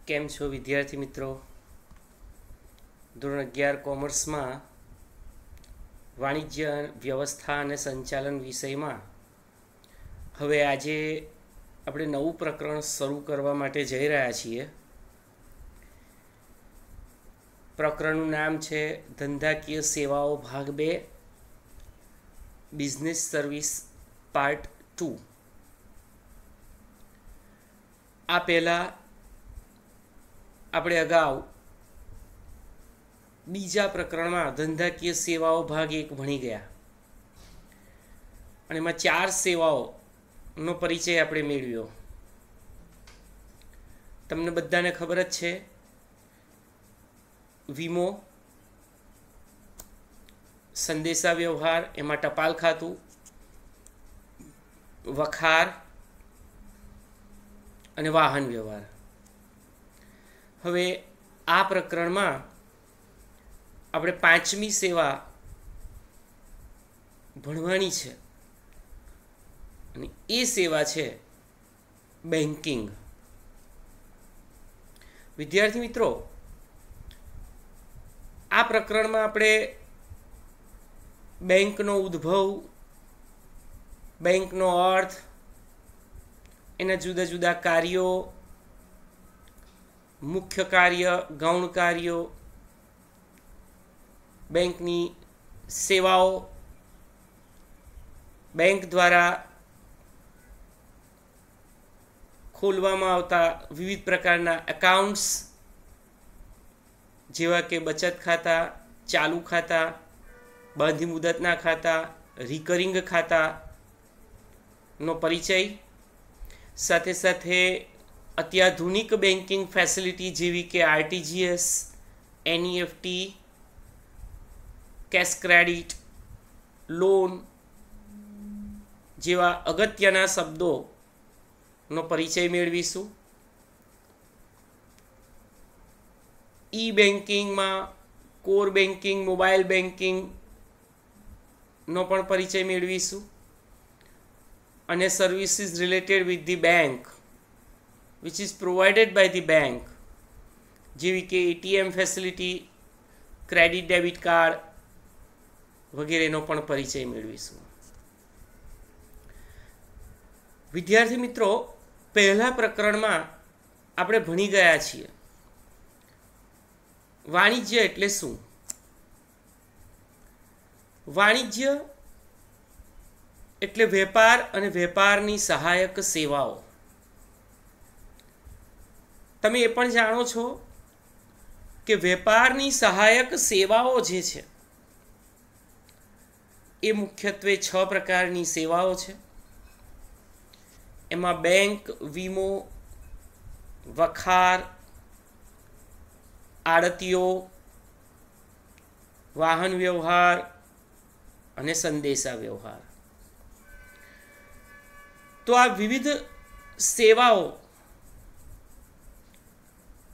કેમ છો વિદ્યાર્થી મિત્રો? ધોરણ 11 કોમર્સમાં વાણિજ્ય વ્યવસ્થા અને સંચાલન વિષયમાં હવે આજે આપણે નવું પ્રકરણ શરૂ કરવા માટે જઈ રહ્યા છીએ. પ્રકરણનું નામ છે ધંધાકીય સેવાઓ ભાગ 2, બિઝનેસ સર્વિસ પાર્ટ 2. આ પહેલાં આપણે અગાઉ બીજા પ્રકરણમાં ધંધાકીય સેવાઓ ભાગ 1 ભણી ગયા અને એમાં 4 સેવાઓનો પરિચય આપણે મેળવ્યો. તમને બધાને ખબર જ છે, વીમો, સંદેશા વ્યવહાર એમાં ટપાલ ખાતું, વખાર અને વાહન વ્યવહાર. હવે આ પ્રકરણમાં આપણે 5મી સેવા ભણવાની છે અને એ સેવા છે બેન્કિંગ. વિદ્યાર્થી મિત્રો, આ પ્રકરણમાં આપણે બેંકનો ઉદ્ભવ, બેંકનો અર્થ, એના જુદા જુદા કાર્યો, મુખ્ય કાર્ય, ગૌણ કાર્યો, બેંકની સેવાઓ, બેંક દ્વારા ખોલવામાં આવતા વિવિધ પ્રકારના એકાઉન્ટ્સ જેવા કે બચત ખાતા, ચાલુ ખાતા, બાંધી મુદતના ખાતા, રિકરિંગ ખાતાનો પરિચય, સાથે સાથે અત્યાધુનિક બેન્કિંગ ફેસિલિટી જેવી કે RTGS, NEFT, cache credit, loan જેવા અગત્યના શબ્દોનો પરિચય મેળવીશું. ઈ બેન્કિંગમાં કોર બેન્કિંગ, મોબાઈલ બેન્કિંગનો પણ પરિચય મેળવીશું અને services related with the bank which is provided by the bank જેવી કે ATM facility, credit debit card વગેરેનો પણ પરિચય મેળવીશું. વિદ્યાર્થી મિત્રો, પહેલા પ્રકરણમાં આપણે ભણી ગયા છીએ વાણિજ્ય એટલે શું. વાણિજ્ય એટલે વેપાર અને વેપારની સહાયક સેવાઓ. તમે એ પણ જાણો છો કે વેપારની સહાયક સેવાઓ જે છે એ મુખ્યત્વે 6 પ્રકારની સેવાઓ છે. એમાં બેંક, વીમો, વખાર, આડતીઓ, વાહન વ્યવહાર અને સંદેશા વ્યવહાર. તો આ વિવિધ સેવાઓ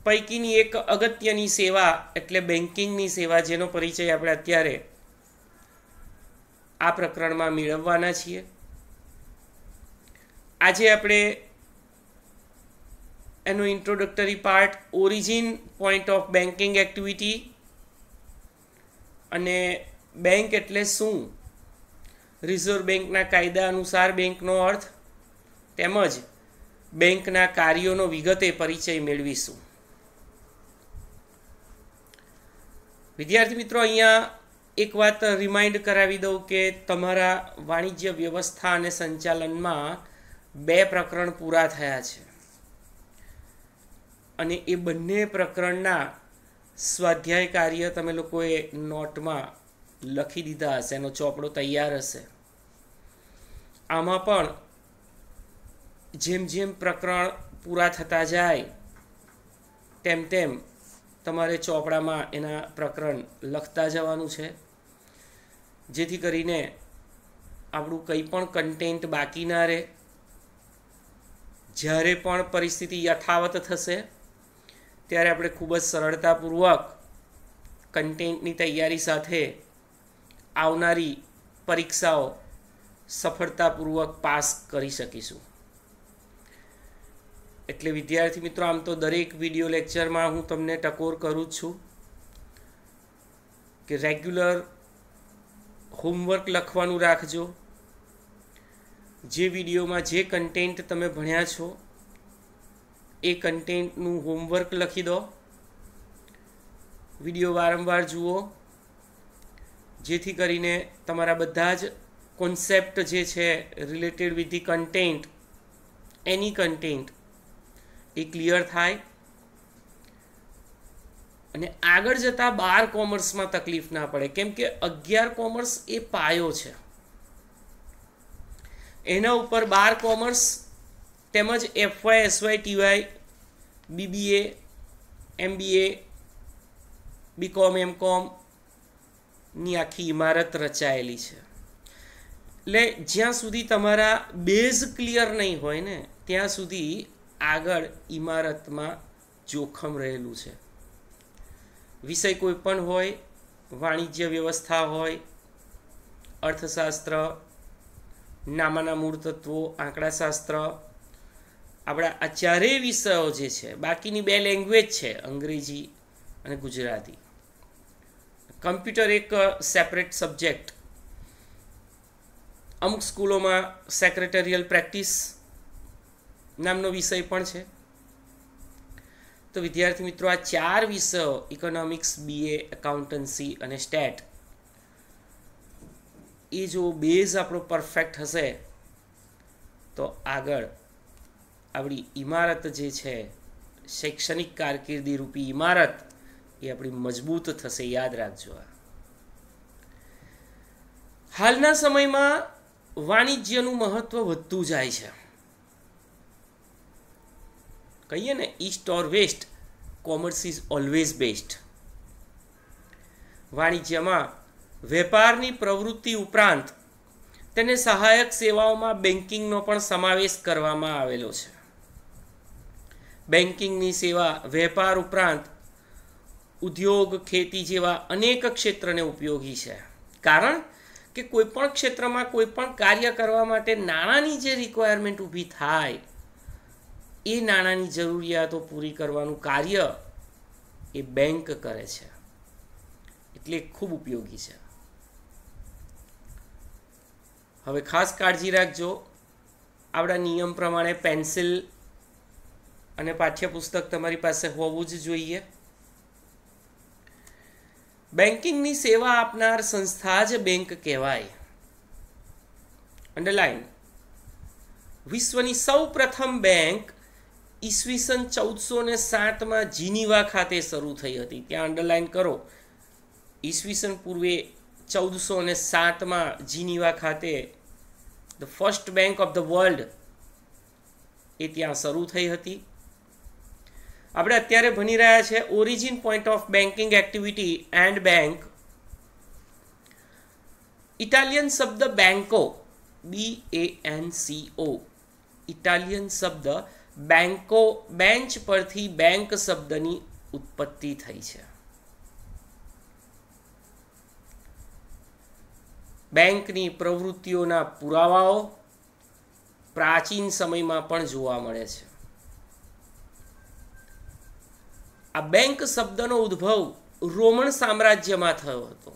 પૈકીની એક અગત્યની સેવા એટલે બેન્કિંગની સેવા, જેનો પરિચય આપણે અત્યારે આ પ્રકરણમાં મેળવવાના છીએ. આજે આપણે એનો introductory part, origin, point of banking activity અને બેંક એટલે શું, રિઝર્વ બેંકના કાયદા અનુસાર બેંકનો અર્થ તેમજ બેંકના કાર્યોનો વિગતે પરિચય મેળવીશું. વિદ્યાર્થી મિત્રો, અહીંયા એક વાત રિમાઇન્ડ કરાવી દઉં કે તમારા વાણિજ્ય વ્યવસ્થા અને સંચાલનમાં 2 પ્રકરણ પૂરા થયા છે અને એ બંને પ્રકરણના સ્વાધ્યાય કાર્ય તમે લોકોએ નોટમાં લખી દીધા હશે, એનો ચોપડો તૈયાર હશે. આમાં પણ જેમ જેમ પ્રકરણ પૂરા થતા જાય તેમ તેમ તમારે ચોપડામાં એના પ્રકરણ લખતા જવાનું છે, જેથી કરીને આપણું કંઈ પણ કન્ટેન્ટ બાકી ના રહે. જ્યારે પણ પરિસ્થિતિ યથાવત થશે ત્યારે આપણે ખૂબ જ સરળતાપૂર્વક કન્ટેન્ટની તૈયારી સાથે આવનારી પરીક્ષાઓ સફળતાપૂર્વક પાસ કરી શકીશું. એટલે વિદ્યાર્થી મિત્રો, આમ તો દરેક વિડીયો લેક્ચરમાં હું તમને ટકોર કરું જ છું કે રેગ્યુલર હોમવર્ક લખવાનું રાખજો. જે વિડીયોમાં જે કન્ટેન્ટ તમે ભણ્યા છો એ કન્ટેન્ટનું હોમવર્ક લખી દો. વિડીયો વારંવાર જુઓ, જેથી કરીને તમારા બધા જ કોન્સેપ્ટ જે છે related with the content, any content A clear થાય અને આગળ જતાં 12 કોમર્સમાં તકલીફ ના પડે. કેમ કે 11 કોમર્સ એ પાયો છે. એના ઉપર 12 કોમર્સ તેમજ FY, SY, TY, BBA, MBA, BCom, MCom ની આખી ઇમારત રચાયેલી છે. એટલે જ્યાં સુધી તમારા બેઝ ક્લિયર નહીં હોય ને ત્યાં સુધી આગળ ઇમારતમાં જોખમ રહેલું છે. વિષય કોઈ પણ હોય, વાણિજ્ય વ્યવસ્થા હોય, અર્થશાસ્ત્ર, નામાના મૂળ તત્વો, આંકડાશાસ્ત્ર, આપણા આ ચારેય વિષયો જે છે, બાકીની 2 લેંગ્વેજ છે, અંગ્રેજી અને ગુજરાતી. કમ્પ્યુટર એક સેપરેટ સબ્જેક્ટ. અમુક સ્કૂલોમાં સેક્રેટરિયલ પ્રેક્ટિસ નામનો વિષય પણ છે. તો વિદ્યાર્થી મિત્રો, આ 4 વિષયો ઇકોનોમિક્સ, BA, એકાઉન્ટન્સી અને સ્ટેટ, એ જો બેઝ આપણો પરફેક્ટ હશે તો આગળ આપણી ઇમારત જે છે, શૈક્ષણિક કારકિર્દી રૂપી ઇમારત, એ આપણી મજબૂત થશે. યાદ રાખજો. હાલના સમયમાં વાણિજ્યનું મહત્વ વધતું જાય છે. કહીએ ને, east or west, commerce is always best. વાણિજ્યમાં વેપારની પ્રવૃત્તિ ઉપરાંત તેને સહાયક સેવાઓમાં બેન્કિંગનો પણ સમાવેશ કરવામાં આવેલો છે. બેન્કિંગની સેવા વેપાર ઉપરાંત ઉદ્યોગ, ખેતી જેવા અનેક ક્ષેત્રને ઉપયોગી છે. કારણ કે કોઈપણ ક્ષેત્રમાં કોઈપણ કાર્ય કરવા માટે નાણાંની જે રિક્વાયરમેન્ટ ઊભી થાય, એ નાણાંની જરૂરિયાતો પૂરી કરવાનું કાર્ય એ બેંક કરે છે. એટલે ખૂબ ઉપયોગી છે. હવે ખાસ કાળજી રાખજો. આપણા નિયમ પ્રમાણે પેન્સિલ અને પાઠ્યપુસ્તક તમારી પાસે હોવું જ જોઈએ. બેન્કિંગની સેવા આપનાર સંસ્થા જ બેંક કહેવાય. અંડરલાઈન. વિશ્વની સૌ પ્રથમ બેંક ઈસવીસન 1407માં જીનીવા ખાતે શરૂ થઈ હતી. ત્યાં અંડરલાઈન કરો. ઈસવીસન પૂર્વે 1407માં જીનીવા ખાતે the first bank of the world એ ત્યાં શરૂ થઈ હતી. આપણે અત્યારે ભણી રહ્યા છે origin point of banking activity and bank. Italian શબ્દ બેન્કો, BANCO, ઇટાલિયન શબ્દ બેન્કો, બેન્ચ પરથી બેંક શબ્દની ઉત્પત્તિ થઈ છે. બેંકની પ્રવૃત્તિઓના પુરાવાઓ પ્રાચીન સમયમાં પણ જોવા મળે છે. આ બેંક શબ્દનો ઉદ્ભવ રોમન સામ્રાજ્યમાં થયો હતો.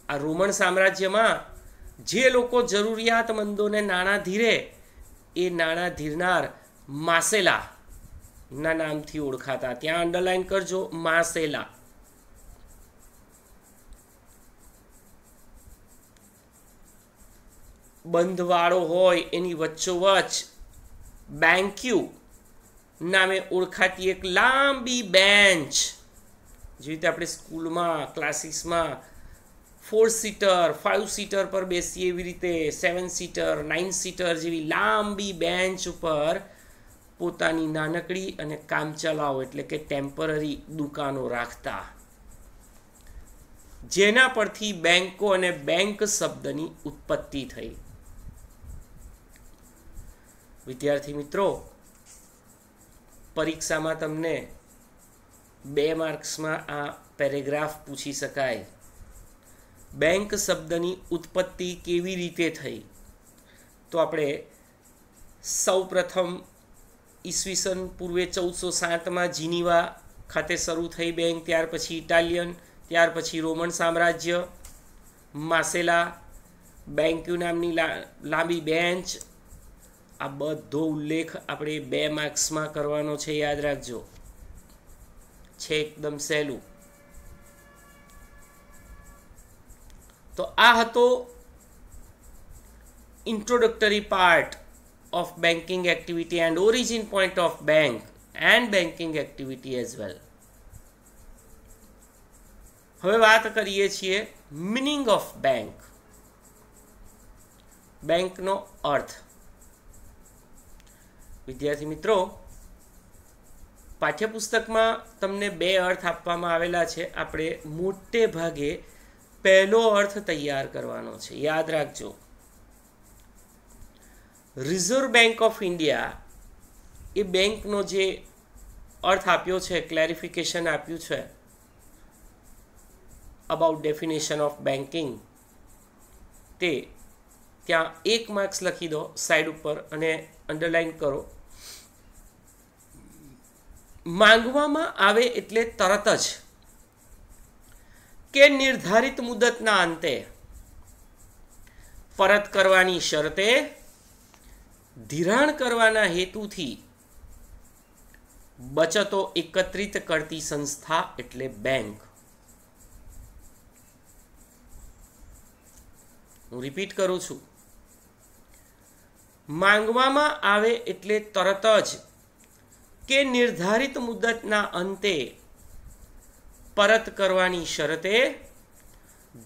આ રોમન સામ્રાજ્યમાં જે લોકો જરૂરિયાતમંદોને નાણાં ધીરે, એ નાણાં ધીરનાર માસેલા ના નામથી ઓળખાતા. ત્યાં અંડરલાઈન કરજો, માસેલા. બંધવાળો હોય એની વચ્ચોવચ બેન્ક્યુ નામે ઓળખાતી એક લાંબી બેન્ચ, જેવી રીતે આપણે સ્કૂલમાં, ક્લાસીસમાં 4 સીટર, 5 સીટર પર બેસીએ એવી રીતે 7 સીટર, 9 સીટર જેવી લાંબી બેન્ચ ઉપર પોતાની નાનકડી અને કામચલાઉ એટલે કે ટેમ્પરરી દુકાનો રાખતા, જેના પરથી બેંકો અને બેંક શબ્દની ઉત્પત્તિ થઈ. વિદ્યાર્થી મિત્રો, પરીક્ષામાં તમને 2 માર્ક્સમાં આ પેરેગ્રાફ પૂછી શકાય. બેંક શબ્દની ઉત્પત્તિ કેવી રીતે થઈ? તો આપણે સૌ પ્રથમ ઈસવીસન પૂર્વે 1407 જીનીવા ખાતે શરૂ થઈ બેંક, ત્યાર પછી ઇટાલિયન, ત્યાર પછી રોમન સામ્રાજ્ય, માસેલા, બેંક્યુ નામની લાંબી બેન્ચ. આ બધો ઉલ્લેખ આપણે 2 માર્ક્સમાં કરવાનો છે, યાદ રાખજો, છે એકદમ સહેલું. તો આ હતો introductory part of banking activity and origin point of bank and banking activity as well. હવે વાત કરીએ છીએ મીનિંગ ઓફ બેંક. બેંકનો અર્થ. વિદ્યાર્થી મિત્રો, પાઠ્યપુસ્તકમાં તમને 2 અર્થ આપવામાં આવેલા છે. આપણે મોટે ભાગે પહેલો અર્થ તૈયાર કરવાનો છે, યાદ રાખજો. રિઝર્વ બેંક ઓફ ઇન્ડિયા એ બેંકનો જે અર્થ આપ્યો છે, ક્લેરિફિકેશન આપ્યું છે અબાઉટ ડેફિનેશન ઓફ બેન્કિંગ, તે ત્યાં 1 માર્ક્સ લખી દો સાઈડ ઉપર અને અંડરલાઈન કરો. માંગવામાં આવે એટલે તરત જ કે નિર્ધારિત મુદતના અંતે, પરત કરવાની શરતે, ધિરાણ કરવાના હેતુથી બચતો એકત્રિત કરતી સંસ્થા એટલે બેંક. હું રિપીટ કરું છું. માંગવામાં આવે એટલે તરત જ કે નિર્ધારિત મુદતના અંતે, પરત કરવાની શરતે,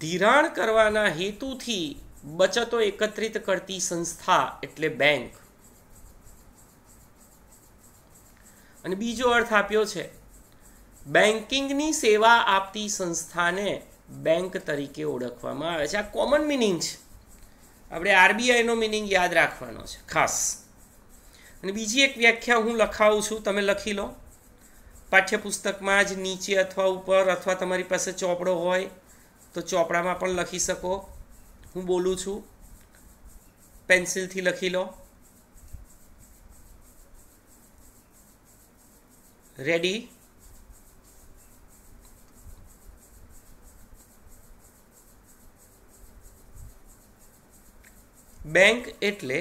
ધિરાણ કરવાના હેતુથી બચતો એકત્રિત કરતી સંસ્થા એટલે બેંક. અને બીજો અર્થ આપ્યો છે બેન્કિંગની સેવા આપતી સંસ્થાને બેંક તરીકે ઓળખવામાં આવે છે. આ કોમન મિનિંગ છે, આપણે આરબીઆઈનો મિનિંગ યાદ રાખવાનો છે ખાસ. અને બીજી એક વ્યાખ્યા હું લખાવું છું, તમે લખી લો પાઠ્યપુસ્તકમાં જ નીચે અથવા ઉપર, અથવા તમારી પાસે ચોપડો હોય તો ચોપડામાં પણ લખી શકો. હું બોલું છું, પેન્સિલથી લખી લો. રેડી? બેંક એટલે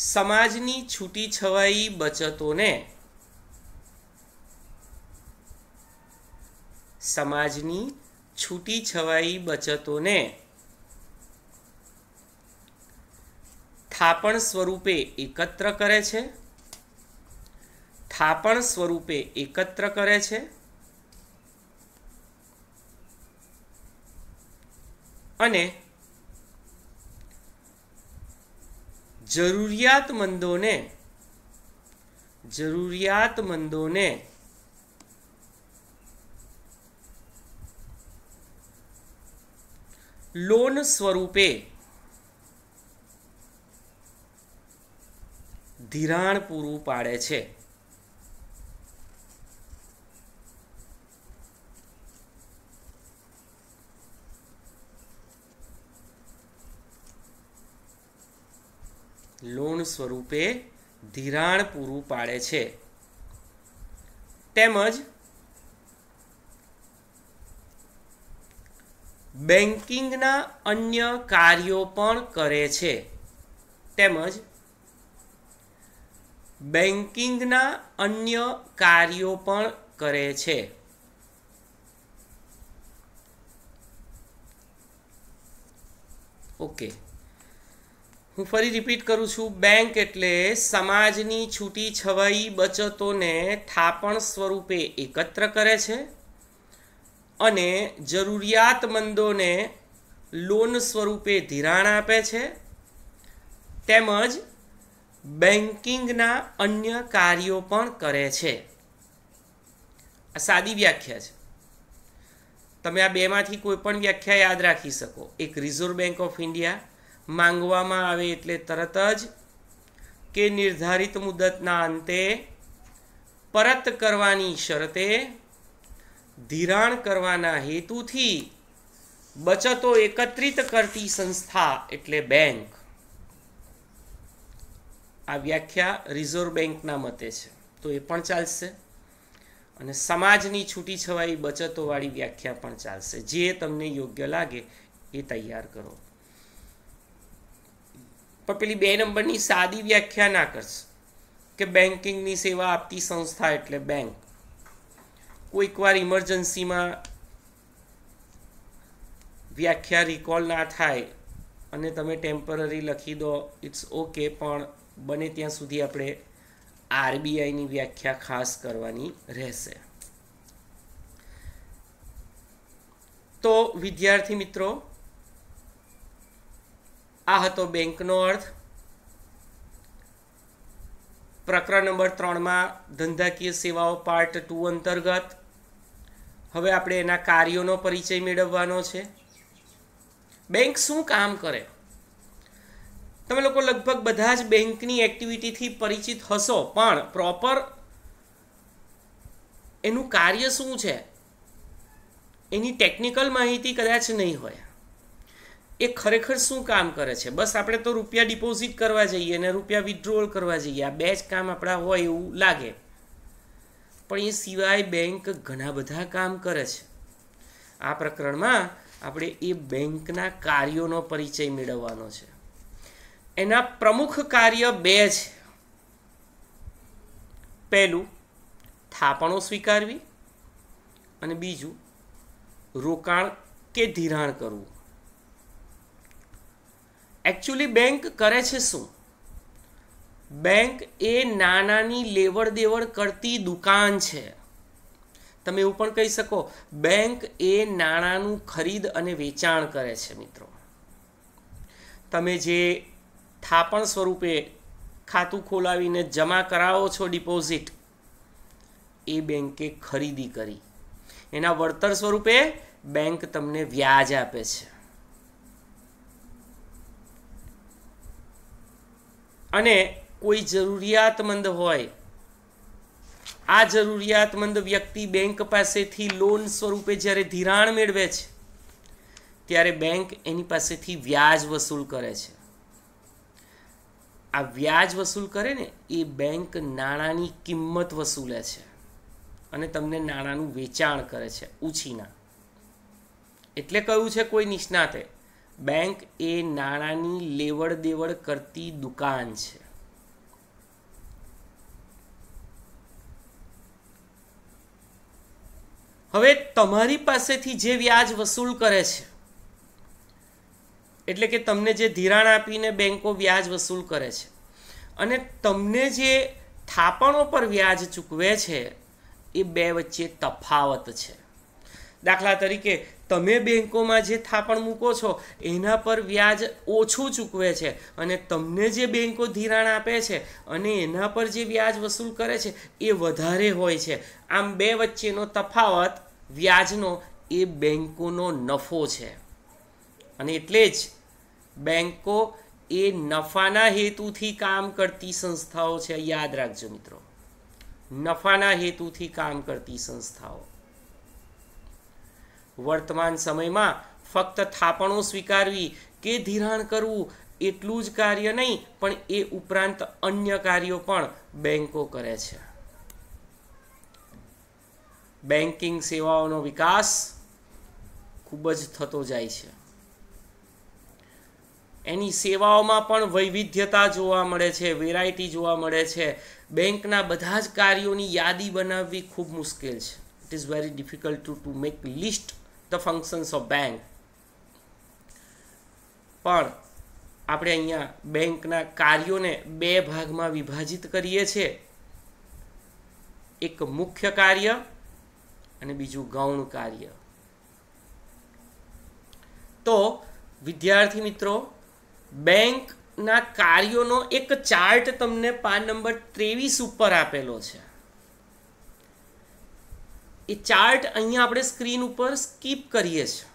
સમાજની છૂટી છવાઈ બચતોને, સમાજની છૂટી છવાઈ બચતોને થાપણ સ્વરૂપે એકત્ર કરે છે, થાપણ સ્વરૂપે એકત્ર કરે છે અને જરૂરિયાતમંદોને લોન સ્વરૂપે ધિરાણ પૂરું પાડે છે. લોન સ્વરૂપે ધિરાણ પૂરું પાડે છે તેમજ બેન્કિંગના અન્ય કાર્યો પણ કરે છે, તેમજ બેન્કિંગના અન્ય કાર્યો પણ કરે છે. ઓકે, હું ફરી રિપીટ કરું છું. બેંક એટલે સમાજની છૂટી છવાઈ બચતોને થાપણ સ્વરૂપે એકત્ર કરે છે અને જરૂરિયાતમંદોને લોન સ્વરૂપે ધિરાણ આપે છે, તેમજ બેન્કિંગના અન્ય કાર્યો પણ કરે છે. આ સાદી વ્યાખ્યા છે. તમે આ બેમાંથી કોઈ પણ વ્યાખ્યા યાદ રાખી શકો. એક રિઝર્વ બેંક ઓફ ઇન્ડિયા, માંગવામાં આવે એટલે તરત જ કે નિર્ધારિત મુદતના અંતે, પરત કરવાની શરતે, ધિરાણ કરવાના હેતુથી બચતો એકત્રિત કરતી સંસ્થા એટલે બેંક. આ વ્યાખ્યા રિઝર્વ બેંકના મતે છે, તો એ પણ ચાલશે. અને સમાજની છૂટી છવાઈ બચતોવાળી વ્યાખ્યા પણ ચાલશે. જે તમને યોગ્ય લાગે એ તૈયાર કરો. પણ પેલી 2 નંબરની સાદી વ્યાખ્યા ના કરશે કે બેન્કિંગની સેવા આપતી સંસ્થા એટલે બેંક. કોઈક વાર ઇમરજન્સીમાં વ્યાખ્યા રિકોલ ના થાય અને તમે ટેમ્પરરી લખી દો, ઇટ્સ ઓકે, પણ બને ત્યાં સુધી આપણે આરબીઆઈની વ્યાખ્યા ખાસ કરવાની રહેશે. તો વિદ્યાર્થી મિત્રો, આ હતો બેંકનો અર્થ. પ્રકરણ નંબર 3માં ધંધાકીય સેવાઓ પાર્ટ 2 અંતર્ગત હવે આપણે એના કાર્યોનો પરિચય મેળવવાનો છે. બેંક શું કામ કરે? તમે લોકો લગભગ બધા જ બેંકની એક્ટિવિટીથી પરિચિત હશો, પણ પ્રોપર એનું કાર્ય શું છે એની ટેકનિકલ માહિતી કદાચ નહીં હોય. એ ખરેખર શું કામ કરે છે? બસ આપણે તો રૂપિયા ડિપોઝિટ કરવા જઈએ અને રૂપિયા વિથડ્રોલ કરવા જઈએ, આ 2 જ કામ આપણા હોય એવું લાગે, પણ એ સિવાય બેંક ઘણા બધા કામ કરે છે. આ પ્રકરણમાં આપણે એ બેંકના કાર્યોનો પરિચય મેળવવાનો છે. એના પ્રમુખ કાર્ય 2 છે. પહેલું થાપણો સ્વીકારવી અને બીજું રોકાણ કે ધિરાણ કરવું. એકચ્યુઅલી બેંક કરે છે શું? બેંક એ નાણાંની લેવડ દેવડ કરતી દુકાન છે. તમે એવું પણ કહી શકો, બેંક એ નાણાંનું ખરીદ અને વેચાણ કરે છે. મિત્રો, તમે જે થાપણ સ્વરૂપે ખાતું ખોલાવીને જમા કરાવો છો ડિપોઝિટ, એ બેંકે ખરીદી કરી. એના વળતર સ્વરૂપે બેંક તમને વ્યાજ આપે છે. અને કોઈ જરૂરિયાતમંદ હોય, આ જરૂરિયાતમંદ વ્યક્તિ બેંક પાસેથી લોન સ્વરૂપે જ્યારે ધિરાણ મેળવે છે, ત્યારે બેંક એની પાસેથી વ્યાજ વસૂલ કરે છે. આ વ્યાજ વસૂલ કરે ને, એ બેંક નાણાંની કિંમત વસૂલે છે અને તમને નાણાંનું વેચાણ કરે છે ઉછીના. એટલે કહ્યું છે કોઈ નિષ્ણાતે, બેંક એ નાણાંની લેવડ દેવડ કરતી દુકાન છે. હવે તમારી પાસેથી જે વ્યાજ વસૂલ કરે છે, એટલે કે તમને જે ધિરાણ આપીને બેંકો વ્યાજ વસૂલ કરે છે અને તમને જે થાપણો પર વ્યાજ ચૂકવે છે, એ 2 વચ્ચે તફાવત છે. દાખલા તરીકે, તમે બેંકોમાં જે થાપણ મૂકો છો એના પર વ્યાજ ઓછું ચૂકવે છે અને તમને જે બેંકો ધિરાણ આપે છે અને એના પર જે વ્યાજ વસૂલ કરે છે એ વધારે હોય છે. આમ 2 વચ્ચેનો તફાવત વ્યાજનો એ બેંકોનો નફો છે. અને એટલે જ બેંકો એ નફાના હેતુથી કામ કરતી સંસ્થાઓ છે. યાદ રાખજો મિત્રો, નફાના હેતુથી કામ કરતી સંસ્થાઓ. વર્તમાન સમયમાં ફક્ત થાપણો સ્વીકારવી કે ધિરાણ કરવું એટલું જ કાર્ય નહીં, પણ એ ઉપરાંત અન્ય કાર્યો પણ બેંકો કરે છે. બેન્કિંગ સેવાઓનો વિકાસ ખૂબ જ થતો જાય છે. એની સેવાઓમાં પણ વૈવિધ્યતા જોવા મળે છે, વેરાયટી જોવા મળે છે. બેંકના બધા જ કાર્યોની યાદી બનાવવી ખૂબ મુશ્કેલ છે. It is very difficult to make list the functions of bank. પણ આપણે અહીંયા બેંકના કાર્યોને 2 ભાગમાં વિભાજિત કરીએ છીએ. એક મુખ્ય કાર્ય અને બીજું ગૌણ કાર્ય. તો વિદ્યાર્થી મિત્રો, બેંકના કાર્યોનો એક ચાર્ટ તમને પાન નંબર 23 ઉપર આપેલો છે. એ ચાર્ટ અહીંયા આપણે સ્ક્રીન ઉપર સ્કીપ કરીએ છીએ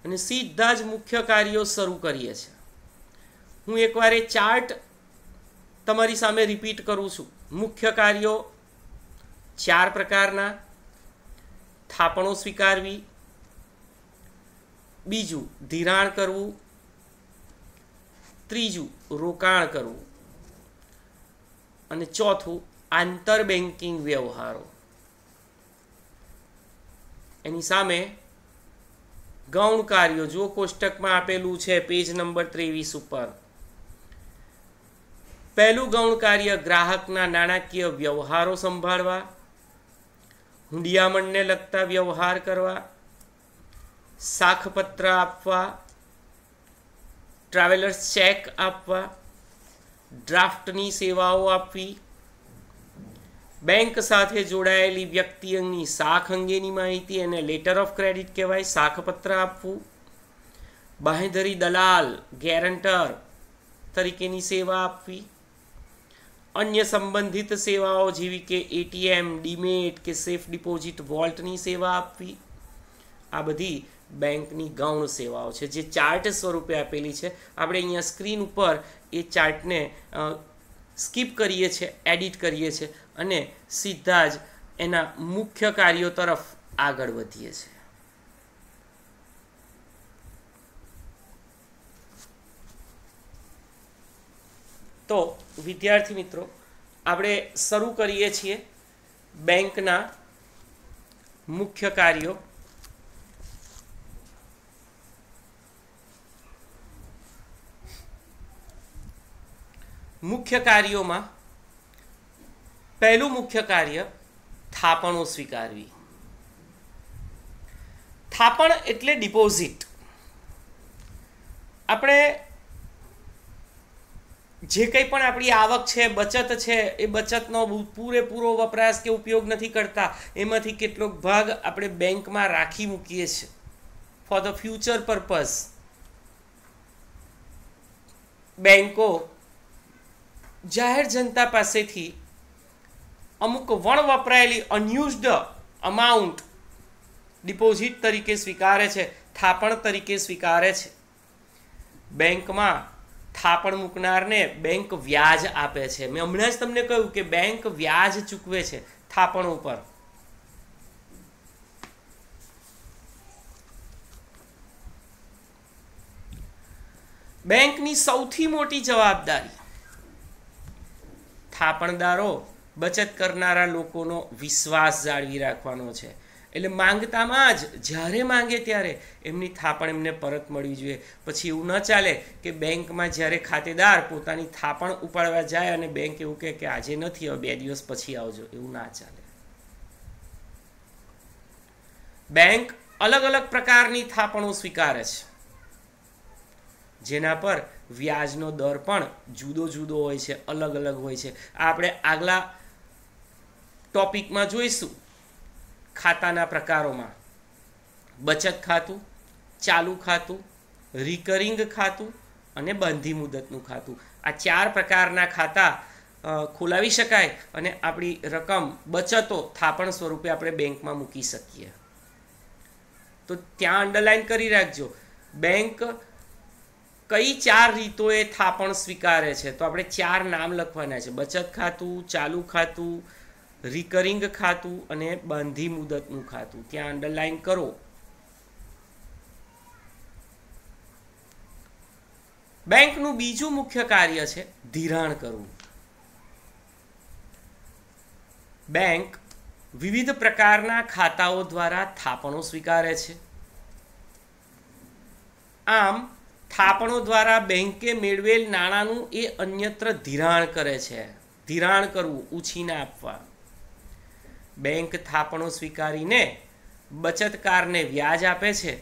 અને સીધા જ મુખ્ય કાર્યો શરૂ કરીએ છીએ. હું એકવાર એ ચાર્ટ તમારી સામે રિપીટ કરું છું. મુખ્ય કાર્યો 4 પ્રકારના: થાપણો સ્વીકારવી, બીજું ધિરાણ કરવું, ત્રીજું રોકાણ કરવું અને ચોથું આંતર બેન્કિંગ વ્યવહારો. એની સામે ગૌણ કાર્યો જો કોષ્ટકમાં આપેલું છે પેજ નંબર 23 ઉપર. પહેલું ગૌણ કાર્ય ગ્રાહકના નાણાકીય વ્યવહારો સંભાળવા, હુંડિયામણને લગતા વ્યવહાર કરવા, સાખપત્ર આપવા, ટ્રાવેલર્સ ચેક આપવા, ડ્રાફ્ટની સેવાઓ આપવી, બેંક સાથે જોડાયેલી વ્યક્તિની સાખ અંગેની માહિતી અને લેટર ઓફ ક્રેડિટ કહેવાય, સાખપત્ર આપવું, બાંહેધરી દલાલ ગેરંટર તરીકેની સેવા આપવી, અન્ય સંબંધિત સેવાઓ જેવી કે એટીએમ, ડીમેટ કે સેફ ડિપોઝિટ વોલ્ટની સેવા આપવી. આ બધી બેંકની ગૌણ સેવાઓ છે જે ચાર્ટ સ્વરૂપે આપેલી છે. આપણે અહીંયા સ્ક્રીન ઉપર એ ચાર્ટને સ્કીપ કરીએ છીએ, એડિટ કરીએ છીએ અને સીધા જ એના મુખ્ય કાર્યો તરફ આગળ વધીએ છીએ. તો વિદ્યાર્થી મિત્રો, આપણે શરૂ કરીએ છીએ બેંકના મુખ્ય કાર્યો. મુખ્ય કાર્યોમાં પહેલું મુખ્ય કાર્ય થાપણો સ્વીકારવી. થાપણ એટલે ડિપોઝિટ. આપણે જે કંઈ પણ આપણી આવક છે, બચત છે, એ બચતનો પૂરેપૂરો વપરાશ કે ઉપયોગ નથી કરતા. એમાંથી કેટલોક ભાગ આપણે બેંકમાં રાખી મૂકીએ છીએ ફોર ધ ફ્યુચર પર્પઝ. બેંકો જાહેર જનતા પાસેથી અમુક વણ વપરાયેલી અનયુઝડ અમાઉન્ટ ડિપોઝિટ તરીકે સ્વીકારે છે, થાપણ તરીકે સ્વીકારે છે. બેંકમાં થાપણ મૂકનારને બેંક વ્યાજ આપે છે. મેં હમણાં જ તમને કહ્યું કે બેંક વ્યાજ ચૂકવે છે થાપણ ઉપર. બેંકની સૌથી મોટી જવાબદારી થાપણદારો, બચત કરનારા લોકોનો વિશ્વાસ જાળવી રાખવાનો છે. એટલે માંગતામાં જ જ્યારે માંગે ત્યારે એમની થાપણ એમને પરત મળવી જોઈએ. પછી એવું ન ચાલે કે બેંકમાં જ્યારે ખાતેદાર પોતાની થાપણ ઉપાડવા જાય અને બેંક એવું કહે કે આજે નથી, હવે 2 દિવસ પછી આવજો. એવું ના ચાલે. બેંક અલગ અલગ પ્રકારની થાપણો સ્વીકારે છે જેના પર વ્યાજનો દર પણ જુદો જુદો હોય છે, અલગ અલગ હોય છે. આપણે આગલા ટોપિકમાં જોઈશું. ખાતાના પ્રકારોમાં બચત ખાતું, ચાલુ ખાતું, રિકરિંગ ખાતું અને બંધી મુદતનું ખાતું. આ 4 પ્રકારના ખાતા ખોલાવી શકાય અને આપણી રકમ, બચતો થાપણ સ્વરૂપે આપણે બેંકમાં મૂકી શકીએ. તો ત્યાં અંડરલાઈન કરી રાખજો. બેંક કઈ 4 રીતોએ થાપણ સ્વીકારે છે તો આપણે 4 નામ લખવાના છે: બચત ખાતું, ચાલુ ખાતું, રિકરિંગ ખાતું અને બંધી મુદતનું ખાતું. ત્યાં અંડરલાઈન કરો. બેંકનું બીજું મુખ્ય કાર્ય છે ધિરાણ કરવું. બેંક વિવિધ પ્રકારના ખાતાઓ દ્વારા થાપણો સ્વીકારે છે. આમ થાપણો દ્વારા બેંકે મેળવેલ નાણાંનું એ અન્યત્ર ધિરાણ કરે છે. ધિરાણ કરવું, ઉછીના આપવા. બેંક થાપણો સ્વીકારીને બચતકારને વ્યાજ આપે છે.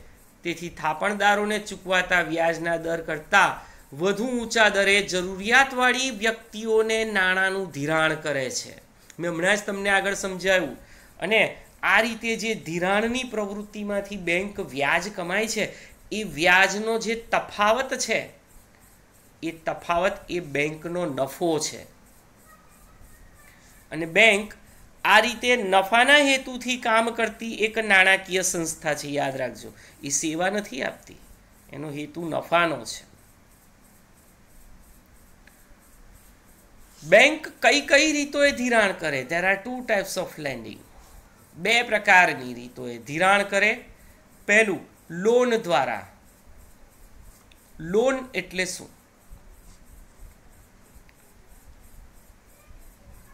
તેથી થાપણદારોને ચૂકવાતા વ્યાજના દર કરતાં વધુ ઊંચા દરે જરૂરિયાતવાળી વ્યક્તિઓને નાણાંનું ધિરાણ કરે છે. મેં હમણાં જ તમને આગળ સમજાવ્યું. અને આ રીતે જે ધિરાણની પ્રવૃત્તિમાંથી બેંક વ્યાજ કમાય છે, એ વ્યાજનો જે તફાવત છે, એ તફાવત એ બેંકનો નફો છે. અને બેંક આ રીતે નફાના હેતુથી કામ કરતી એક નાણાકીય સંસ્થા છે. યાદ રાખજો, એ સેવા નથી આપતી, એનો હેતુ નફાનો છે. બેંક કઈ કઈ રીતોએ ધિરાણ કરે? There are 2 types of landing. 2 પ્રકારની રીતોએ ધિરાણ કરે. પહેલું લોન દ્વારા. લોન એટલે શું?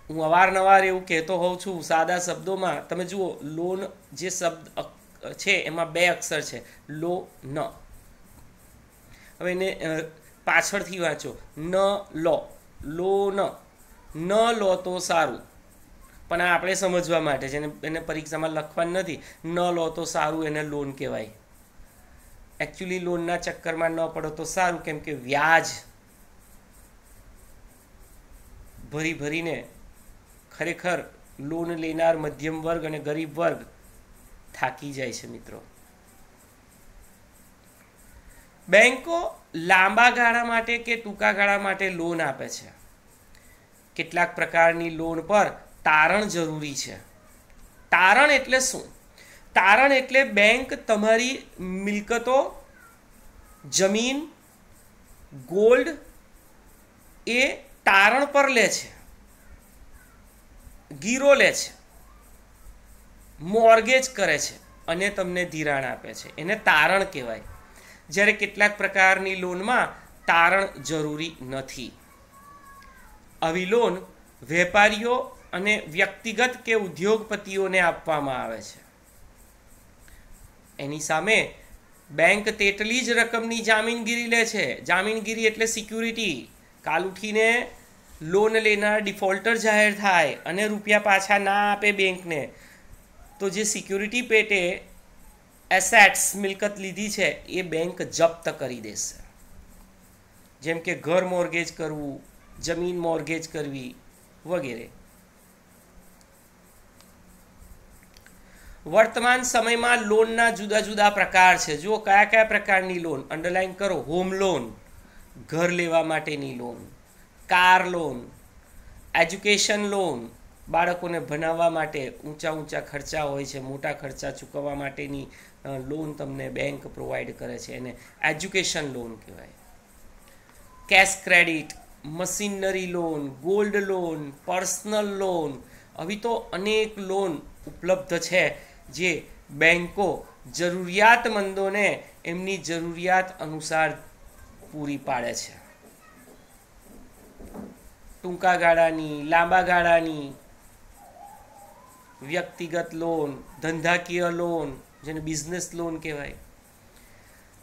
હું અવારનવાર એવું કહેતો હોઉં છું સાદા શબ્દોમાં. તમે જુઓ, લોન જે શબ્દ છે એમાં 2 અક્ષર છે, લો ન. હવે એને પાછળથી વાંચો, ન લો, લો ન લો તો સારું. પણ આ આપણે સમજવા માટે છે, એને પરીક્ષામાં લખવાનું નથી. ન લો તો સારું એને લોન કહેવાય. એકચ્યુઅલી લોનના ચક્કરમાં ન પડો તો સારું, કેમ કે વ્યાજ ભરીને ખરેખર લોન લેનાર મધ્યમ વર્ગ અને ગરીબ વર્ગ થાકી જાય છે મિત્રો. બેંકો લાંબા ગાળા માટે કે ટૂંકા ગાળા માટે લોન આપે છે. કેટલાક પ્રકારની લોન પર તારણ જરૂરી છે. તારણ એટલે શું? તારણ એટલે બેંક તમારી મિલકતો, જમીન, ગોલ્ડ એ તારણ પર લે છે, ગીરો લે છે, મોર્ગેજ કરે છે અને તમને ધિરાણ આપે છે. એને તારણ કહેવાય. જ્યારે કેટલાક પ્રકારની લોનમાં તારણ જરૂરી નથી. આવી લોન વેપારીઓ અને વ્યક્તિગત કે ઉદ્યોગપતિઓને આપવામાં આવે છે. એની સામે બેંક તેટલી જ રકમની જામીનગીરી લે છે. જામીનગીરી એટલે સિક્યુરિટી. કાલ ઉઠીને લોન લેનાર ડિફોલ્ટર જાહેર થાય અને રૂપિયા પાછા ના આપે બેંકને, તો જે સિક્યુરિટી પેટે એસેટ્સ મિલકત લીધી છે એ બેંક જપ્ત કરી દેશે. જેમ કે ઘર મોર્ગેજ કરવું, જમીન મોર્ગેજ કરવી વગેરે. વર્તમાન સમયમાં લોનના જુદા જુદા પ્રકાર છે. જુઓ કયા કયા પ્રકારની લોન, અંડરલાઈન કરો. હોમ લોન, ઘર લેવા માટેની loan. Car loan, education loan, બાળકોને ભણાવવા માટે ઊંચા ખર્ચા હોય છે, મોટા ખર્ચા ચૂકવવા માટેની લોન તમને બેંક પ્રોવાઈડ કરે છે, એને એજ્યુકેશન લોન કહેવાય. Cache credit, machinery loan, gold loan, personal loan, આવી તો અનેક લોન ઉપલબ્ધ છે જે બેંકો જરૂરિયાતમંદોને એમની જરૂરિયાત અનુસાર પૂરી પાડે છે. ટૂંકા ગાળાની, લાંબા ગાળાની, વ્યક્તિગત લોન, ધંધાકીય લોન, જેને બિઝનેસ લોન કહેવાય.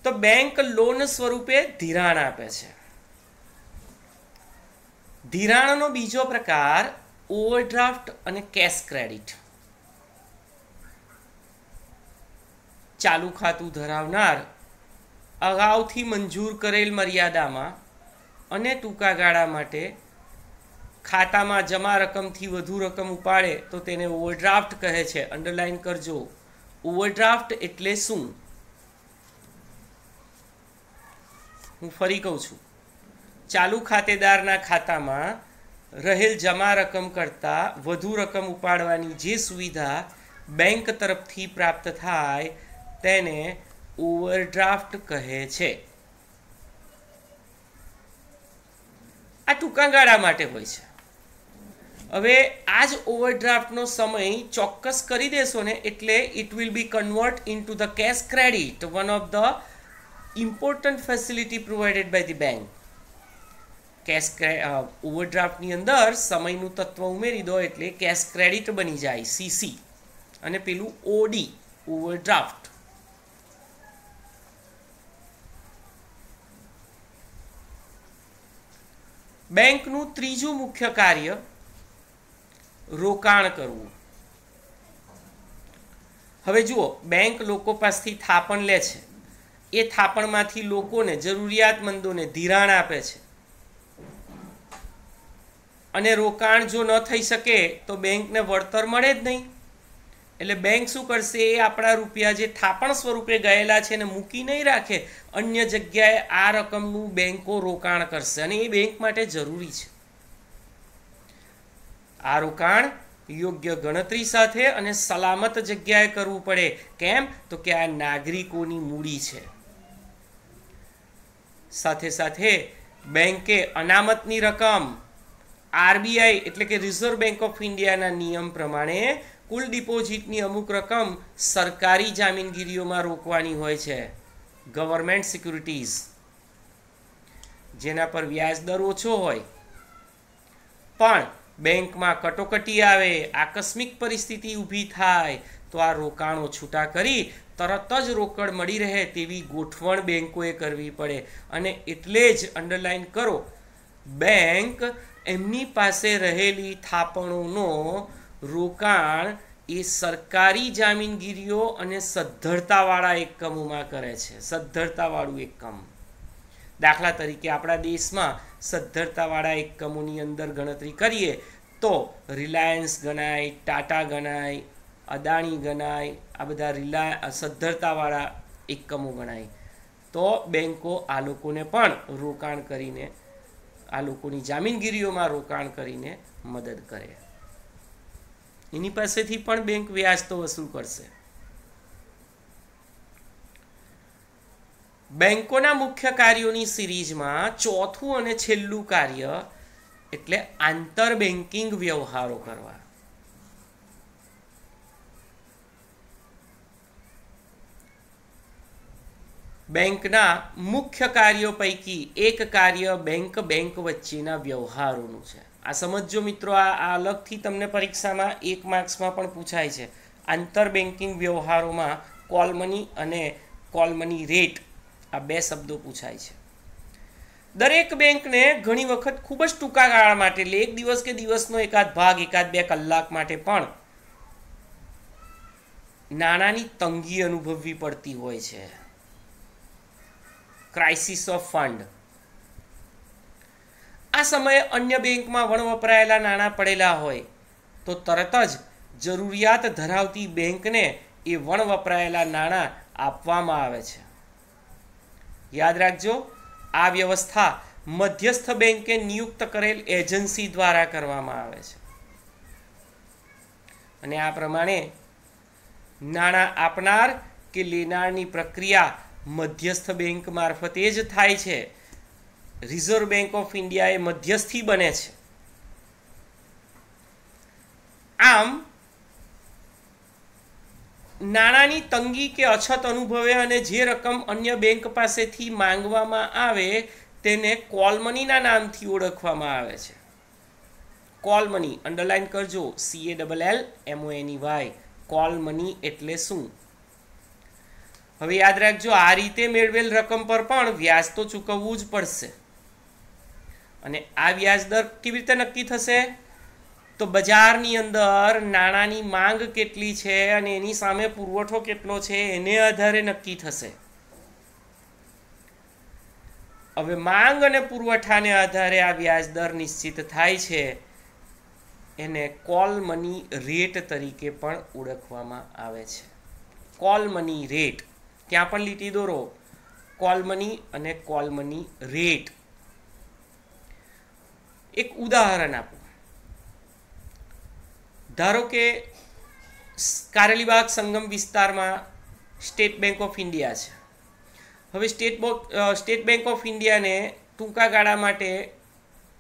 તો બેંક લોન સ્વરૂપે ધિરાણ આપે છે. ધિરાણનો બીજો પ્રકાર ઓવરડ્રાફ્ટ અને કેશ ક્રેડિટ. ચાલુ ખાતું ધરાવનાર અગાઉથી મંજૂર કરેલ મર્યાદામાં અને ટૂંકા ગાળા માટે ખાતામાં જમા રકમથી વધુ રકમ ઉપાડે તો તેને ઓવરડ્રાફ્ટ કહે છે. અંડરલાઈન કરજો. ઓવરડ્રાફ્ટ એટલે શું? હું ફરી કહું છું. ચાલુ ખાતેદારના ખાતામાં રહેલ જમા રકમ કરતાં વધુ રકમ ઉપાડવાની જે સુવિધા બેંક તરફથી પ્રાપ્ત થાય તેને ઓવરડ્રાફ્ટ કહે છે. આ ટૂંકા ગાળા માટે હોય છે. હવે આ જ ઓવરડ્રાફ્ટનો સમય ચોક્કસ કરી દેશો ને એટલે it will be convert into the cash credit, one of the important facility provided by the bank. ઓવરડ્રાફ્ટની અંદર સમયનું તત્વ ઉમેરી દો એટલે કેશ ક્રેડિટ બની જાય, સીસી, અને પેલું ઓડી, ઓવરડ્રાફ્ટ. બેંકનું ત્રીજું મુખ્ય કાર્ય રોકાણ કરવું. હવે જુઓ, બેંક લોકો પાસેથી થાપણ લે છે. એ થાપણમાંથી લોકોને, જરૂરિયાતમંદોને ધિરાણ આપે છે. અને રોકાણ જો ન થઈ શકે તો બેંકને વળતર મળે જ નહીં. એટલે બેંક શું કરશે? એ આપણા રૂપિયા જે થાપણ સ્વરૂપે ગયેલા છે એને મૂકી નહીં રાખે, અન્ય જગ્યાએ આ રકમનું બેંકો રોકાણ કરશે અને એ બેંક માટે જરૂરી છે. આ રોકાણ યોગ્ય ગણતરી સાથે અને સલામત જગ્યાએ કરવું પડે. કેમ? તો કે આ નાગરિકોની મૂડી છે. સાથે સાથે બેંકે અનામતની રકમ આરબીઆઈ એટલે કે રિઝર્વ બેંક ઓફ ઇન્ડિયાના નિયમ પ્રમાણે કુલ ડિપોઝિટની અમુક રકમ સરકારી જામીનગીરીઓમાં રોકવાની હોય છે, ગવર્મેન્ટ સિક્યુરિટીઝ. જેના પર વ્યાજ દર ઓછો હોય પણ બેંકમાં કટોકટી આવે, આકસ્મિક પરિસ્થિતિ ઊભી થાય તો આ રોકાણો છૂટા કરી તરત જ રોકડ મળી રહે તેવી ગોઠવણ બેંકોએ કરવી પડે. અને એટલે જ અંડરલાઈન કરો, બેંક એમની પાસે રહેલી થાપણોનો રોકાણ એ સરકારી જામીનગીરીઓ અને સદ્ધરતાવાળા એકમોમાં કરે છે. સદ્ધરતાવાળું એકમ, દાખલા તરીકે આપણા દેશમાં સદ્ધરતાવાળા એકમોની અંદર ગણતરી કરીએ તો રિલાયન્સ ગણાય, ટાટા ગણાય, અદાણી ગણાય, આ બધા સદ્ધરતાવાળા એકમો ગણાય. તો બેંકો આ લોકોને પણ રોકાણ કરીને, આ લોકોની જામીનગીરીઓમાં રોકાણ કરીને મદદ કરે. એની પાસેથી પણ બેંક વ્યાજ તો વસૂલ કરશે. બેંકોના મુખ્ય કાર્યોની સિરીઝમાં ચોથું અને છેલ્લું કાર્ય એટલે આંતર બેન્કિંગ વ્યવહારો કરવા. બેંકના મુખ્ય કાર્યો પૈકી એક કાર્ય બેંક વચ્ચેના વ્યવહારોનું છે. આ સમજો મિત્રો, આ અલગથી તમને પરીક્ષામાં 1 માર્ક્સમાં પણ પૂછાય છે. આંતર બેન્કિંગ વ્યવહારોમાં કોલ મની અને કોલ મની રેટ, આ 2 શબ્દો પૂછાય છે. દરેક બેંકને ઘણી વખત ખૂબ જ ટૂંકા ગાળા માટે, એટલે 1 દિવસ કે દિવસનો એકાદ ભાગ, 1-2 કલાક માટે પણ નાણાંની તંગી અનુભવવી પડતી હોય છે. Crisis of fund. આ સમયે અન્ય બેંકમાં વપરાયેલા નાણાં પડેલા હોય તો તરત જ જરૂરિયાત ધરાવતી બેંકને એ વપરાયેલા નાણાં આપવામાં આવે છે. યાદ રાખજો, આ વ્યવસ્થા મધ્યસ્થ બેંકે નિયુક્ત કરેલ એજન્સી દ્વારા કરવામાં આવે છે. અને આ પ્રમાણે નાણાં આપનાર કે લેનારની પ્રક્રિયા મધ્યસ્થ બેંક મારફતે જ થાય છે. રિઝર્વ બેંક ઓફ ઇન્ડિયા એ મધ્યસ્થી બને છે. આમ નાણાંની તંગી કે અછત અનુભવે અને જે રકમ અન્ય બેંક પાસેથી માંગવામાં આવે તેને કોલ મનીના નામથી ઓળખવામાં આવે છે. કોલ મની અંડરલાઈન કરજો, CALLMONEY. કોલ મની એટલે શું? હવે યાદ રાખજો, આ રીતે મેળવેલ રકમ પર પણ વ્યાજ તો ચૂકવવું જ પડશે. અને આ વ્યાજ દર કેવી રીતે નક્કી થશે? તો બજારની અંદર નાણાંની માંગ કેટલી છે અને એની સામે પુરવઠો કેટલો છે એને આધારે નક્કી થશે. હવે માંગ અને પુરવઠાને આધારે આ વ્યાજ દર નિશ્ચિત થાય છે. એને કોલ મની રેટ તરીકે પણ ઓળખવામાં આવે છે. કોલ મની રેટ, ત્યાં પણ લીટી દોરો, કોલ મની અને કોલ મની રેટ. એક ઉદાહરણ આપો. ધારો કે કારેલીબાગ સંગમ વિસ્તારમાં સ્ટેટ બેંક ઓફ ઇન્ડિયા છે. હવે સ્ટેટ બેંક ઓફ ઇન્ડિયાને ટૂંકા ગાળા માટે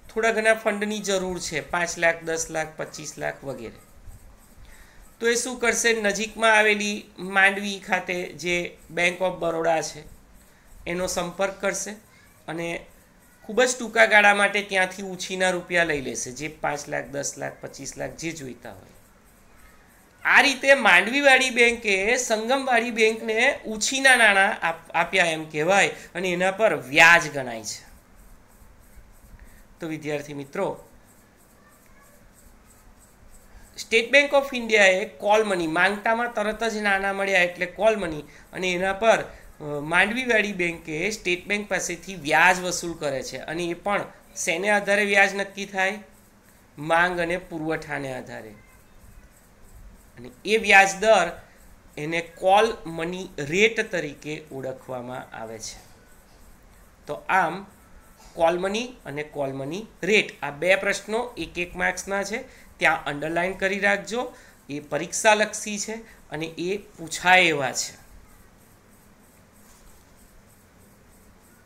થોડા ઘણા ફંડની જરૂર છે, 5 લાખ, 10 લાખ, 25 લાખ વગેરે. તો એ શું કરશે? નજીકમાં આવેલી માંડવી ખાતે જે બેંક ઓફ બરોડા છે એનો સંપર્ક કરશે અને ખૂબ જ ટૂંકા ગાળા માટે ત્યાંથી ઉછીના રૂપિયા લઈ લેશે, જે 5 લાખ, 10 લાખ, 25 લાખ જે જોઈતા હોય. આ રીતે માંડવીવાળી બેંકે સંગમવાળી બેંકને ઉછીના નાણાં આપ્યા એમ કહેવાય અને એના પર વ્યાજ ગણાય છે. તો વિદ્યાર્થી મિત્રો, સ્ટેટ બેંક ઓફ ઇન્ડિયાએ કોલ મની, માંગતામાં તરત જ નાણાં મળ્યા એટલે કોલ મની, અને એના પર માંડવીવાળી બેંકે સ્ટેટ બેંક પાસેથી વ્યાજ વસૂલ કરે છે. અને એ પણ શેને આધારે વ્યાજ નક્કી થાય? માંગ અને પુરવઠાને આધારે. અને એ વ્યાજ દર એને કોલ મની રેટ તરીકે ઓળખવામાં આવે છે. તો આમ કોલ મની અને કોલ મની રેટ, આ 2 પ્રશ્નો 1-1 માર્ક્સના છે. ત્યાં અંડરલાઈન કરી રાખજો. એ પરીક્ષાલક્ષી છે અને એ પૂછાય એવા છે.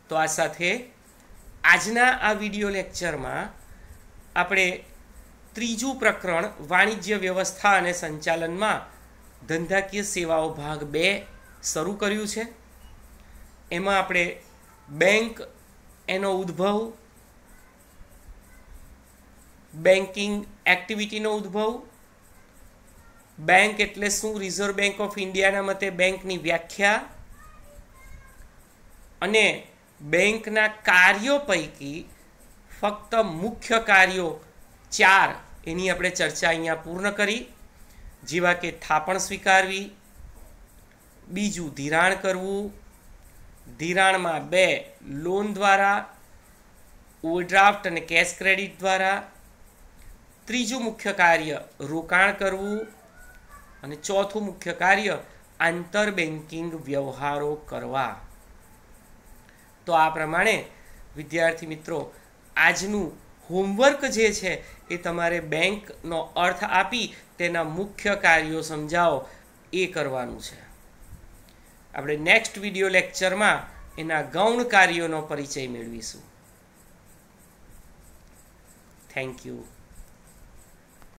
તો આ સાથે આજના આ વિડીયો લેક્ચરમાં આપણે ત્રીજું પ્રકરણ વાણિજ્ય વ્યવસ્થા અને સંચાલનમાં ધંધાકીય સેવાઓ ભાગ 2 શરૂ કર્યું છે. એમાં આપણે બેંક એનો ઉદ્ભવ, બેન્કિંગ એક્ટિવિટીનો ઉદ્ભવ, બેંક એટલે શું, રિઝર્વ બેંક ઓફ ઇન્ડિયાના મતે બેંકની વ્યાખ્યા, અને બેંકના કાર્યો પૈકી ફક્ત મુખ્ય કાર્યો 4 એની આપણે ચર્ચા અહીંયા પૂર્ણ કરી, જેવા કે થાપણ સ્વીકારવી, બીજું ધિરાણ કરવું, ધિરાણમાં 2 લોન દ્વારા, ઓવરડ્રાફ્ટ અને કેશ ક્રેડિટ દ્વારા, ત્રીજું મુખ્ય કાર્ય રોકાણ કરવું, અને ચોથું મુખ્ય કાર્ય આંતર બેન્કિંગ વ્યવહારો કરવા. તો આ પ્રમાણે વિદ્યાર્થી મિત્રો આજનું હોમવર્ક જે છે એ તમારે બેંકનો અર્થ આપી તેના મુખ્ય કાર્યો સમજાવો એ કરવાનું છે. આપણે નેક્સ્ટ વિડીયો લેક્ચરમાં એના ગૌણ કાર્યોનો પરિચય મેળવીશું. Thank you.